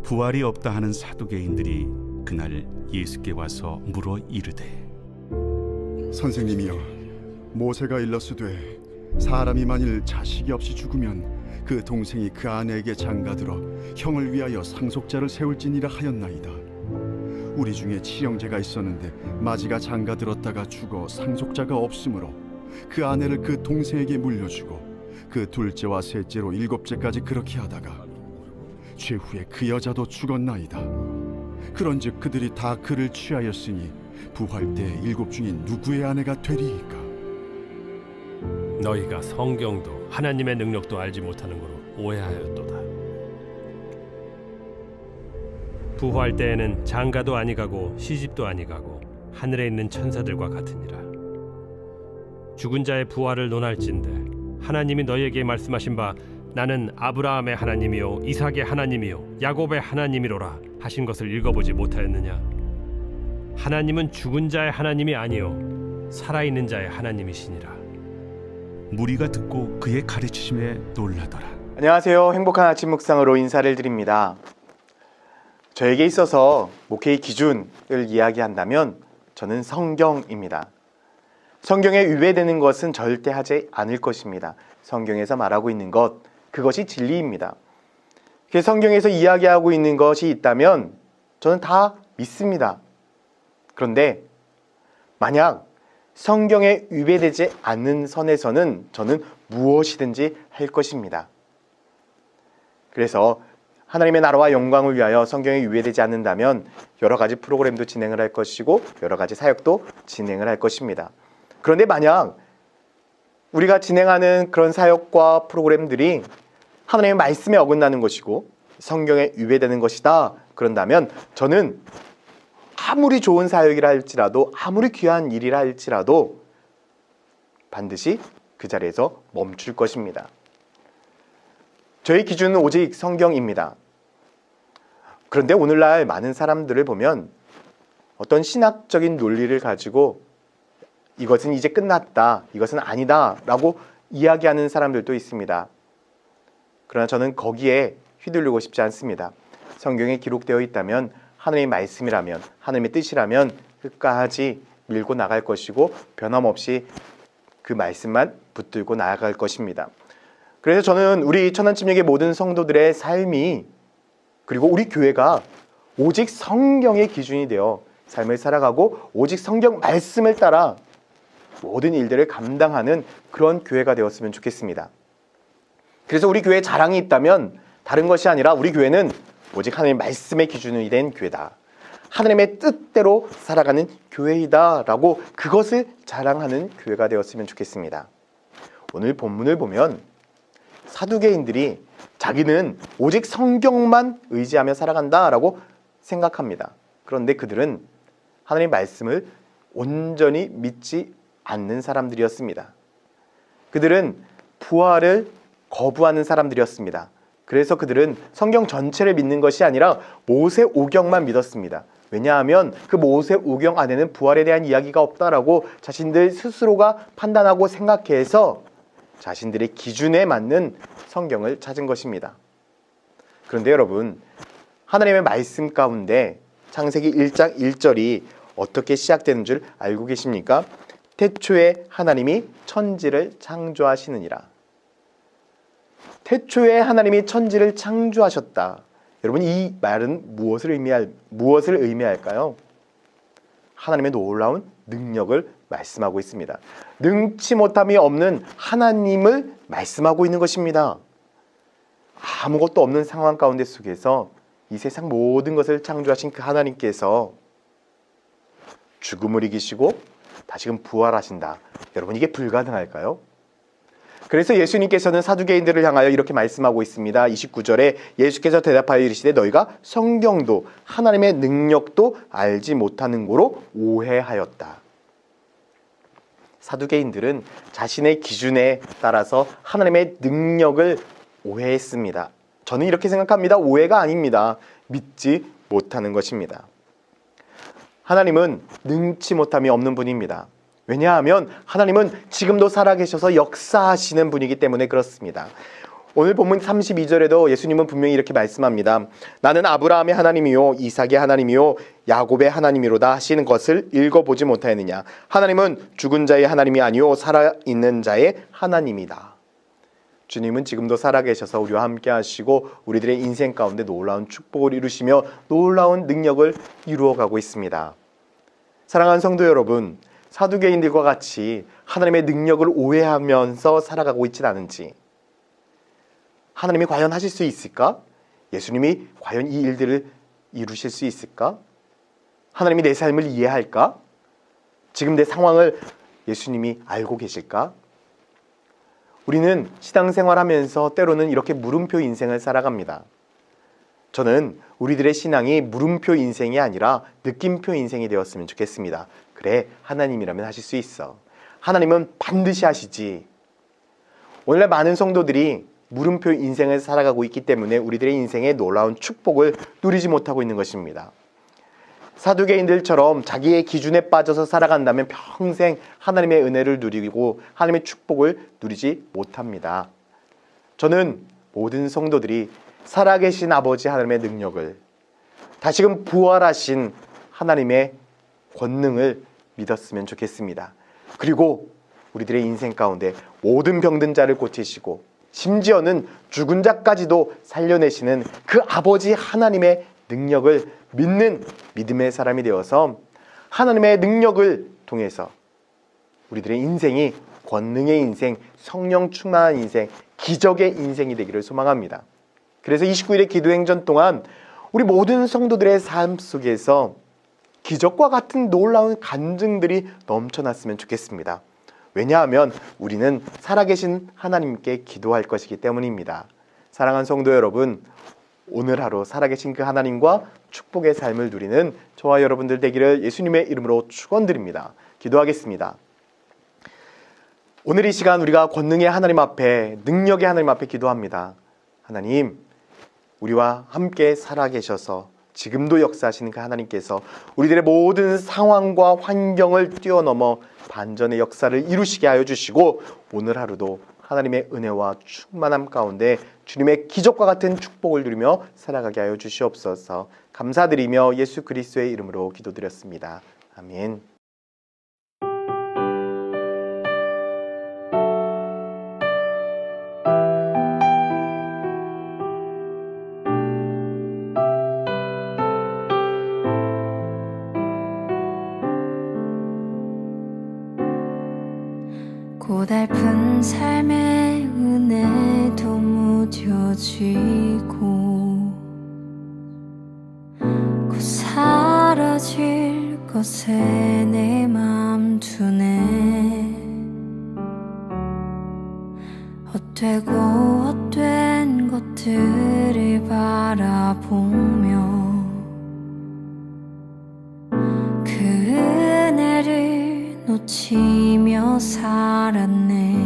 부활이 없다 하는 사두개인들이 그날 예수께 와서 물어 이르되, 선생님이여, 모세가 일렀으되 사람이 만일 자식이 없이 죽으면 그 동생이 그 아내에게 장가들어 형을 위하여 상속자를 세울지니라 하였나이다. 우리 중에 친형제가 있었는데 마지가 장가들었다가 죽어 상속자가 없으므로 그 아내를 그 동생에게 물려주고 그 둘째와 셋째로 일곱째까지 그렇게 하다가 최후에 그 여자도 죽었나이다. 그런즉 그들이 다 그를 취하였으니 부활 때 일곱 중인 누구의 아내가 되리이까? 너희가 성경도 하나님의 능력도 알지 못하는 거로 오해하였도다. 부활 때에는 장가도 아니가고 시집도 아니가고 하늘에 있는 천사들과 같으니라. 죽은 자의 부활을 논할진대 하나님이 너희에게 말씀하신 바 나는 아브라함의 하나님이요 이삭의 하나님이요 야곱의 하나님이로라 하신 것을 읽어보지 못하였느냐? 하나님은 죽은 자의 하나님이 아니요 살아있는 자의 하나님이시니라. 무리가 듣고 그의 가르치심에 놀라더라. 안녕하세요. 행복한 아침 묵상으로 인사를 드립니다. 저에게 있어서 목회의 기준을 이야기한다면 저는 성경입니다. 성경에 위배되는 것은 절대 하지 않을 것입니다. 성경에서 말하고 있는 것, 그것이 진리입니다. 성경에서 이야기하고 있는 것이 있다면 저는 다 믿습니다. 그런데 만약 성경에 위배되지 않는 선에서는 저는 무엇이든지 할 것입니다. 그래서 하나님의 나라와 영광을 위하여 성경에 위배되지 않는다면 여러 가지 프로그램도 진행을 할 것이고 여러 가지 사역도 진행을 할 것입니다. 그런데 만약 우리가 진행하는 그런 사역과 프로그램들이 하나님의 말씀에 어긋나는 것이고 성경에 위배되는 것이다 그런다면 저는 아무리 좋은 사역이라 할지라도 아무리 귀한 일이라 할지라도 반드시 그 자리에서 멈출 것입니다. 저의 기준은 오직 성경입니다. 그런데 오늘날 많은 사람들을 보면 어떤 신학적인 논리를 가지고 이것은 이제 끝났다, 이것은 아니다 라고 이야기하는 사람들도 있습니다. 그러나 저는 거기에 휘둘리고 싶지 않습니다. 성경에 기록되어 있다면 하나님의 말씀이라면 하나님의 뜻이라면 끝까지 밀고 나갈 것이고 변함없이 그 말씀만 붙들고 나아갈 것입니다. 그래서 저는 우리 천안침례교회 모든 성도들의 삶이 그리고 우리 교회가 오직 성경의 기준이 되어 삶을 살아가고 오직 성경 말씀을 따라 모든 일들을 감당하는 그런 교회가 되었으면 좋겠습니다. 그래서 우리 교회에 자랑이 있다면 다른 것이 아니라 우리 교회는 오직 하나님의 말씀의 기준이 된 교회다. 하나님의 뜻대로 살아가는 교회이다 라고 그것을 자랑하는 교회가 되었으면 좋겠습니다. 오늘 본문을 보면 사두개인들이 자기는 오직 성경만 의지하며 살아간다 라고 생각합니다. 그런데 그들은 하나님의 말씀을 온전히 믿지 않는 사람들이었습니다. 그들은 부활을 거부하는 사람들이었습니다. 그래서 그들은 성경 전체를 믿는 것이 아니라 모세오경만 믿었습니다. 왜냐하면 그 모세오경 안에는 부활에 대한 이야기가 없다라고 자신들 스스로가 판단하고 생각해서 자신들의 기준에 맞는 성경을 찾은 것입니다. 그런데 여러분, 하나님의 말씀 가운데 창세기 1장 1절이 어떻게 시작되는 줄 알고 계십니까? 태초에 하나님이 천지를 창조하시느니라. 태초에 하나님이 천지를 창조하셨다. 여러분, 이 말은 무엇을 의미할까요? 하나님의 놀라운 능력을 말씀하고 있습니다. 능치 못함이 없는 하나님을 말씀하고 있는 것입니다. 아무것도 없는 상황 가운데 속에서 이 세상 모든 것을 창조하신 그 하나님께서 죽음을 이기시고 다시금 부활하신다. 여러분, 이게 불가능할까요? 그래서 예수님께서는 사두개인들을 향하여 이렇게 말씀하고 있습니다. 29절에 예수께서 대답하여 이르시되 너희가 성경도 하나님의 능력도 알지 못하는 고로 오해하였다. 사두개인들은 자신의 기준에 따라서 하나님의 능력을 오해했습니다. 저는 이렇게 생각합니다. 오해가 아닙니다. 믿지 못하는 것입니다. 하나님은 능치 못함이 없는 분입니다. 왜냐하면 하나님은 지금도 살아계셔서 역사하시는 분이기 때문에 그렇습니다. 오늘 본문 32절에도 예수님은 분명히 이렇게 말씀합니다. 나는 아브라함의 하나님이요 이삭의 하나님이요 야곱의 하나님이로다 하시는 것을 읽어보지 못하였느냐. 하나님은 죽은 자의 하나님이 아니요 살아있는 자의 하나님이다. 주님은 지금도 살아계셔서 우리와 함께 하시고 우리들의 인생 가운데 놀라운 축복을 이루시며 놀라운 능력을 이루어가고 있습니다. 사랑하는 성도 여러분, 사두개인들과 같이 하나님의 능력을 오해하면서 살아가고 있진 않은지, 하나님이 과연 하실 수 있을까? 예수님이 과연 이 일들을 이루실 수 있을까? 하나님이 내 삶을 이해할까? 지금 내 상황을 예수님이 알고 계실까? 우리는 신앙생활하면서 때로는 이렇게 물음표 인생을 살아갑니다. 저는 우리들의 신앙이 물음표 인생이 아니라 느낌표 인생이 되었으면 좋겠습니다. 그래, 하나님이라면 하실 수 있어. 하나님은 반드시 하시지. 오늘날 많은 성도들이 물음표 인생을 살아가고 있기 때문에 우리들의 인생에 놀라운 축복을 누리지 못하고 있는 것입니다. 사두개인들처럼 자기의 기준에 빠져서 살아간다면 평생 하나님의 은혜를 누리고 하나님의 축복을 누리지 못합니다. 저는 모든 성도들이 살아계신 아버지 하나님의 능력을, 다시금 부활하신 하나님의 권능을 믿었으면 좋겠습니다. 그리고 우리들의 인생 가운데 모든 병든 자를 고치시고 심지어는 죽은 자까지도 살려내시는 그 아버지 하나님의 능력을 믿는 믿음의 사람이 되어서 하나님의 능력을 통해서 우리들의 인생이 권능의 인생, 성령 충만한 인생, 기적의 인생이 되기를 소망합니다. 그래서 29일의 기도행전 동안 우리 모든 성도들의 삶 속에서 기적과 같은 놀라운 간증들이 넘쳐났으면 좋겠습니다. 왜냐하면 우리는 살아계신 하나님께 기도할 것이기 때문입니다. 사랑하는 성도 여러분, 오늘 하루 살아계신 그 하나님과 축복의 삶을 누리는 저와 여러분들 되기를 예수님의 이름으로 축원드립니다. 기도하겠습니다. 오늘 이 시간 우리가 권능의 하나님 앞에, 능력의 하나님 앞에 기도합니다. 하나님, 우리와 함께 살아계셔서 지금도 역사하시는 그 하나님께서 우리들의 모든 상황과 환경을 뛰어넘어 반전의 역사를 이루시게 하여 주시고 오늘 하루도 하나님의 은혜와 충만함 가운데 주님의 기적과 같은 축복을 누리며 살아가게 하여 주시옵소서. 감사드리며 예수 그리스도의 이름으로 기도드렸습니다. 아멘. 고달픈 삶의 은혜도 무뎌지고 곧 사라질 것에 내 맘 두네. 헛되고 헛된 것들을 바라보며 그 은혜를 놓치며 살았네.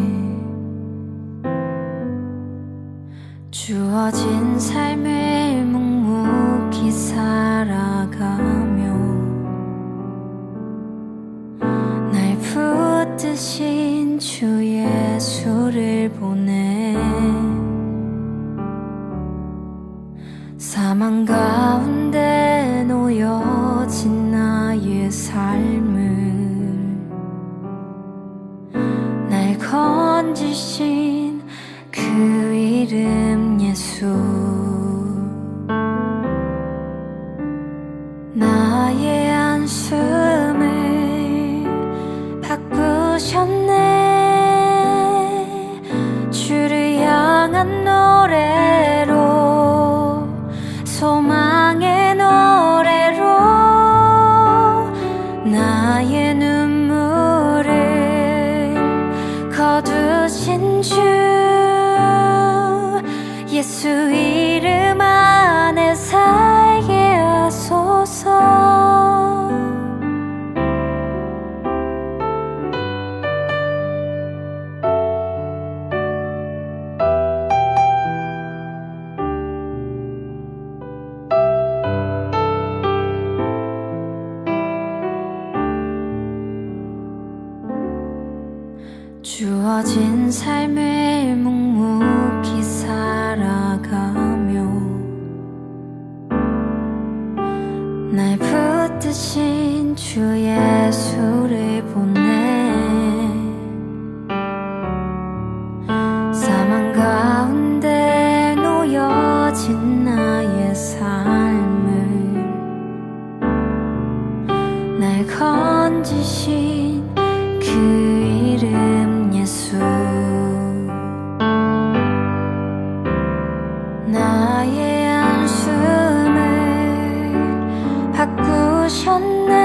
주어진 삶을 묵묵히 살아가며 날 붙드신 주 예수를 보내. 사망 가운데 놓여진 나의 삶을 날 건지신 그 이름 예수. 나의 한숨을 바꾸셨네. 주를 향한 노래로, 소망의 노래로 나의 눈물을 거두신 주 예수 이름 안에 살게 하소서. 주어진 삶을 묵묵히 살 않네